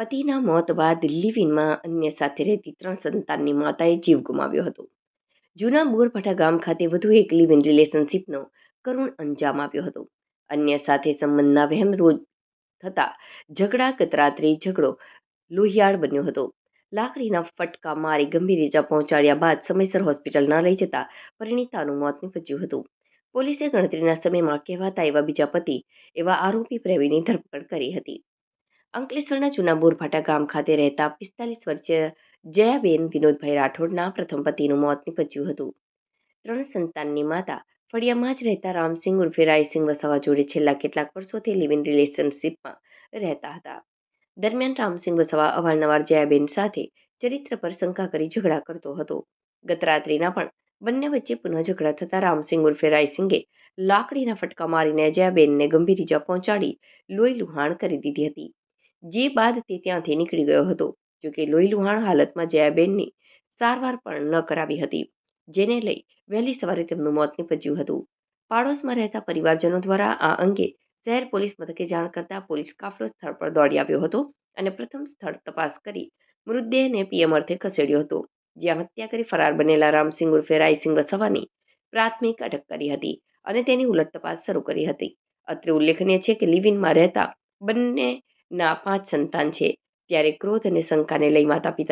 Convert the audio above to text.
પતિના મોત બાદ લિવ ઇનમાં અન્ય સાથે રહેતી 3 સંતાનની માતાએ જીવ ગુમાવ્યો હતો. જૂના બોરભાઠા ગામ ખાતે વધુ એક લિવ ઇન રિલેશનશીપનો કરુણ અંજામ આવ્યો હતો. અન્ય સાથે સંબંધના વહેમ રોજ થતા ઝઘડા ગત રાત્રે ઝઘડો લોહિયાળ બન્યો હતો. લાકડીના ફટકા મારી ગંભીર ઇજા પહોંચાડ્યા બાદ સમયસર હોસ્પિટલ ન લઈ જતા પરિણીતાનું મોત નીપજ્યું હતું. પોલીસે ગણતરીના સમયમાં કહેવાતા એવા બીજા પતિ એવા આરોપી પ્રેમીની ધરપકડ કરી હતી. અંકલેશ્વરના જૂના બોરભાઠા ગામ ખાતે રહેતા 45 વર્ષીય જયાબેન વિનોદભાઈ રાઠોડના પ્રથમ પતિનું મોત નીપજ્યું હતું. 3 સંતાનની માતા ફળિયામાં જ રહેતા રામસિંહ ઉર્ફે રાયસિંહ વસાવા જોડે છેલ્લા કેટલાક વર્ષોથી લિવ ઇન રિલેશનશીપમાં રહેતા હતા. દરમિયાન રામસિંહ વસાવા અવારનવાર જયાબેન સાથે ચરિત્ર પર શંકા કરી ઝઘડા કરતો હતો. ગત રાત્રિના પણ બંને વચ્ચે પુનઃ ઝઘડા થતા રામસિંહ ઉર્ફે રાયસિંગે લાકડીના ફટકા મારીને જયાબેનને ગંભીર ઇજા પહોંચાડી લોહી લુહાણ કરી દીધી હતી. જે બાદ તે ત્યાંથી નીકળી ગયો હતો. જોકે લોહી લુહાણ હાલતમાં જયાબેનની સારવાર પણ ન કરાવી હતી, જેને લઈ વહેલી સવારે તેમનું મોત નીપજ્યું હતું. પાડોશમાં રહેતા પરિવારજનો દ્વારા આ અંગે શહેર પોલીસ મથકે જાણ કરતા પોલીસ કાફલો સ્થળ પર દોડી આવ્યો હતો અને પ્રથમ સ્થળ તપાસ કરી મૃતદેહને પીએમ અર્થે ખસેડ્યો હતો, જ્યાં હત્યા કરી ફરાર બનેલા રામસિંહ ઉર્ફે રાયસિંહ વસાવાની પ્રાથમિક અટક કરી હતી અને તેની ઉલટ તપાસ શરૂ કરી હતી. અત્રે ઉલ્લેખનીય છે કે લિવ ઇનમાં રહેતા બંનેના 5 સંતાન છે, ત્યારે ક્રોધ અને શંકાને લઈ માતા પિતા